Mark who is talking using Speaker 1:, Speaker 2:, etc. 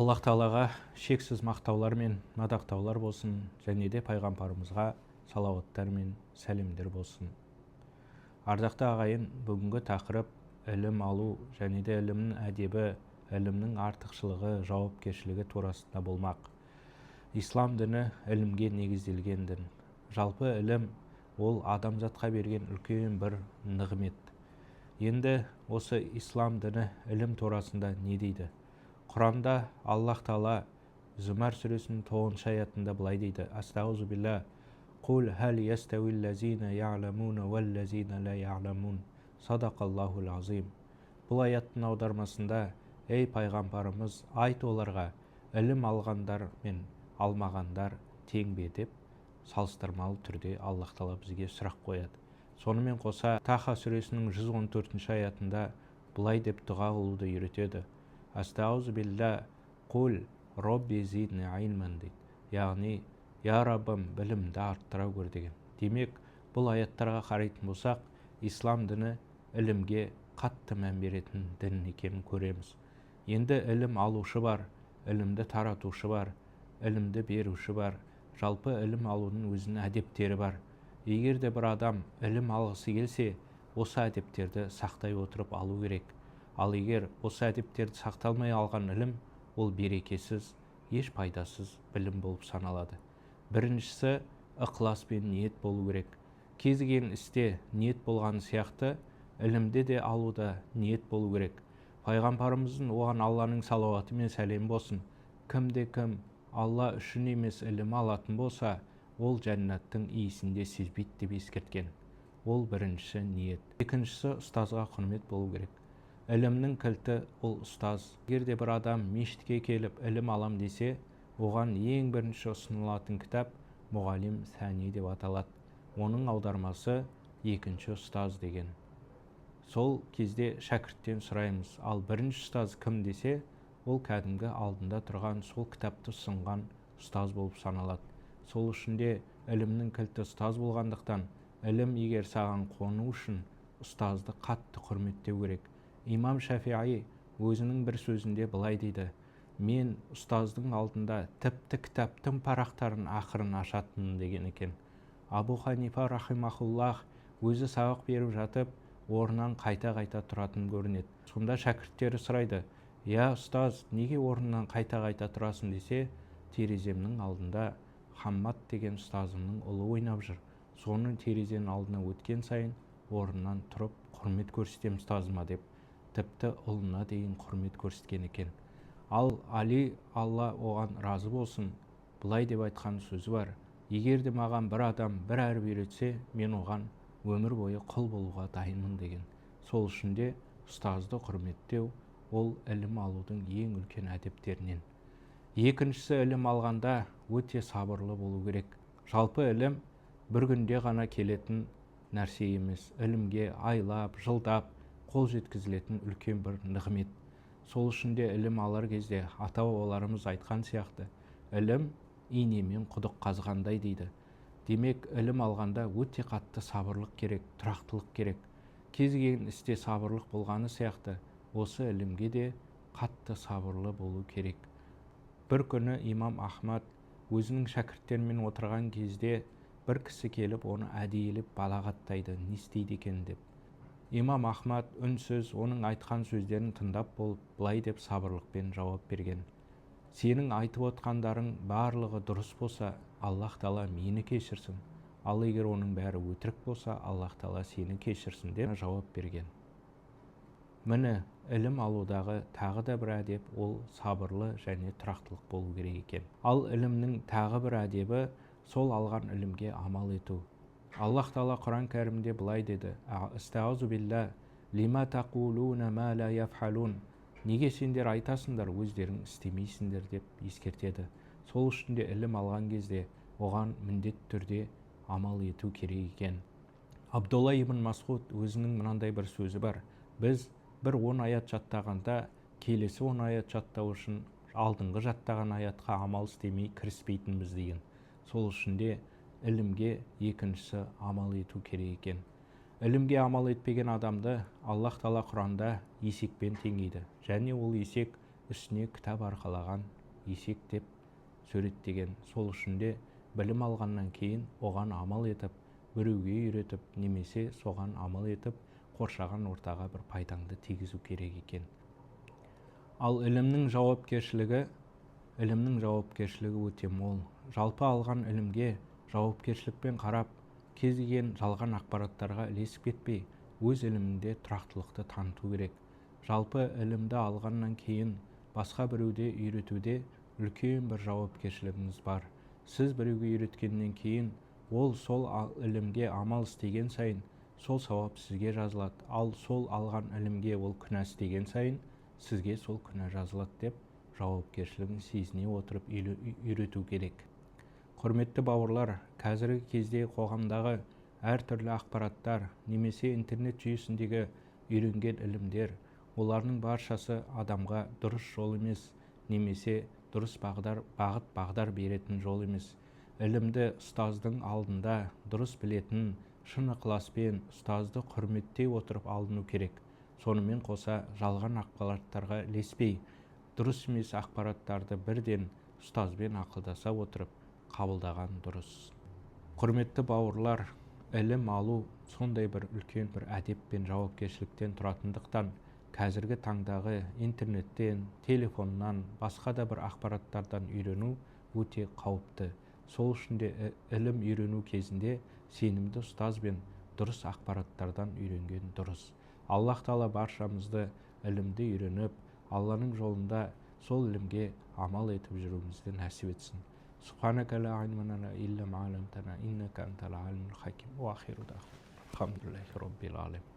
Speaker 1: Аллах тағалаға шексіз мақтаулар мен мадақтаулар болсын, және де пайғамбарымызға салауаттар мен сәлемдер болсын. Ардақты ағайын, бүгінгі тақырып ілім алу және де ілімнің әдебі, ілімнің артықшылығы, жауапкершілігі турасында болмақ. Ислам діні ілімге негізделген дін. Жалпы ілім ол адамзатқа берген үлкен бір нығмет. Енді осы ислам діні ілім турасында не дейді? Құранда Аллах Тағала Зумар сүресінің 9 аятында былай дейді: Астағузу билла, Қул хәл ястауил лазина я'ламуна вал лазина ла я'ламун. Садақаллахул азим. Бұл аяттың аудармасында: Ей пайғамбарымыз, айт оларға, ілім алғандар мен алмағандар тең бе деп салыстырмалы түрде Аллах Тағала бізге сұрақ қояды. Сонымен қоса Таха сүресінің 114 аятында былай деп дұға қылуды үйретеді: Астағузу билла, Қул робби зидни илман дейді. Яғни, я Раббым, білімді арттыра көр деген. Демек, бұл аяттарға қарайтын болсақ, ислам діні ілімге қатты мән беретін дін екенін көреміз. Енді ілім алушы бар, ілімді таратушы бар, ілімді беруші бар. Жалпы ілім алудың өзінің әдептері бар. Егер де бір адам ілім алғысы келсе, осы әдептерді сақтай отырып алу керек. Ал егер осы әдептерді сақталмай алған ілім, ол берекесіз, еш пайдасыз білім болып саналады. Біріншісі, ықылас пен ниет болу керек. Кез келген істе ниет болған сияқты, ілімде де алуда ниет болу керек. Пайғамбарымыздың, оған Алланың салауаты мен сәлем болсын, кімде-кім Алла үшін емес ілім алатын болса, ол жәннаттың иісінде сезбейді деп ескерткен. Ол біріншісі ниет. Екіншісі, ұстазға құрмет болу керек. Ілімнің кілті ол ұстаз. Егер де бір адам мешітке келіп ілім алам десе, оған ең бірінші ұсынылатын кітап Мұғалим Сәни деп аталады. Оның аудармасы екінші ұстаз деген. Сол кезде шәкірттен сұраймыз, ал бірінші ұстаз кім десе, ол кәдімгі алдында тұрған сол кітапты ұсынған ұстаз болып саналады. Сол үшін де ілімнің кілті ұстаз болғандықтан, ілім егер саған қону үшін ұстазды қатты құрметтеу керек. Имам Шафиғи өзінің бір сөзінде былай дейді: мен ұстаздың алдында тіпті кітаптың парақтарын ақырын ашатынмын деген екен. Абу Ханифа рахимахуллах өзі сабақ беріп жатып, орнынан қайта-қайта тұратын көрінеді. Сонда шәкірттері сұрайды: я ұстаз, неге орнынан қайта-қайта тұрасың десе, тереземнің алдында Хаммад деген ұстазымның ұлы ойнап жүр. Соның терезенің алдына өткен сайын орнынан тұрып құрмет көрсетем ұстазыма деп, тіпті ұлына дейін құрмет көрсеткен екен. Ал Али, Алла оған разы болсын, былай деп айтқан сөзі бар: егер де маған бір адам бір әріп үйретсе, мен оған өмір бойы құл болуға дайынмын деген. Сол үшін де ұстазды құрметтеу ол ілім алудың ең үлкен әдептерінен. Екіншісі, ілім алғанда өте сабырлы болу керек. Жалпы ілім бір күнде ғана келетін нәрсе емес. Ілімге айлап, жылдап қол жеткізілетін үлкен бір нығмет. Сол үшін де ілім алар кезде ата-бабаларымыз айтқан сияқты, ілім инемен құдық қазғандай дейді. Демек, ілім алғанда өте қатты сабырлық керек, тұрақтылық керек. Кез келген істе сабырлық болғаны сияқты, осы ілімге де қатты сабырлы болу керек. Бір күні имам Ахмад өзінің шәкірттерімен отырған кезде бір кісі келіп оны әдейілеп балағаттайды, не істейді екен деп. Имам Ахмад үнсіз оның айтқан сөздерін тыңдап болып, былай деп сабырлықпен жауап берген: сенің айтып отқандарың барлығы дұрыс болса, Аллах Тағала мені кешірсін. Ал егер оның бәрі өтірік болса, Аллах Тағала сені кешірсін деп жауап берген. Міне, ілім алудағы тағы да бір әдеп ол сабырлы және тұрақтылық болу керек екен. Ал ілімнің тағы бір әдебі сол алған ілімге амал ету. Аллах Тағала Құран кәрімде былай деді: Астағузу билла, лима тақулуна ма ла яфхалун. Неге сендер айтасыңдар, өздерің істемейсіңдер деп ескертеді. Сол үшін де ілім алған кезде оған міндет түрде амал ету керек екен. Абдулла ибн Масғуд өзінің мынандай бір сөзі бар: біз бір 10 аят жаттағанда, келесі 10 аят жаттау үшін алдыңғы жаттаған аятқа амал істемей кіріспейтінбіз деген. Сол үшін де ілімге екіншісі амал ету керек екен. Ілімге амал етпеген адамды Аллах Тағала Құранда есекпен теңейді. Және ол есек үстіне кітап арқалаған есек деп суреттеген. Сол үшін де білім алғаннан кейін оған амал етіп, біреуге үйретіп, немесе соған амал етіп, қоршаған ортаға бір пайдаңды тигізу керек екен. Ал ілімнің жауапкершілігі өте мол. Жалпы алған ілімге жауапкершілікпен қарап, кез келген жалған ақпараттарға ілесіп кетпей, өз ілімінде тұрақтылықты таныту керек. Жалпы ілімді алғаннан кейін басқа біреуде үйретуде үлкен бір жауапкершілігіңіз бар. Сіз біреуге үйреткеннен кейін, ол сол ілімге амал істеген сайын, сол сауап сізге жазылады. Ал сол алған ілімге ол күнә істеген сайын, сізге сол күнә жазылады деп жауапкершілігін сезіне отырып үйрету керек. Құрметті бауырлар, қазіргі кезде қоғамдағы әртүрлі ақпараттар, немесе интернет жүйесіндегі үйренген ілімдер, олардың баршасы адамға дұрыс жол емес, немесе дұрыс бағыт беретін жол емес. Ілімді ұстаздың алдында дұрыс білетін, шын ықыласпен ұстазды құрметтей отырып алыну керек. Сонымен қоса жалған ақпараттарға ілеспей, дұрыс емес ақпараттарды бірден ұстазбен ақылдаса отырып қабылдаған дұрыс. Құрметті бауырлар, ілім алу сондай бір үлкен бір әдеп пен жауапкершіліктен тұратындықтан, қазіргі таңдағы интернеттен, телефоннан, басқа да бір ақпараттардан үйрену өте қауіпті. Сол үшін де ілім үйрену кезінде сенімді ұстаз бен дұрыс ақпараттардан үйренген дұрыс. Аллах Тағала баршамызды ілімді үйреніп, Алланың жолында сол ілімге амал етіп жүруімізді нәсіп етсін. Субханака ла илма лана илля ма алламтана иннака антал алимул хаким. Ва ахиру дағвана. Алхамдулиллахи роббил алемин.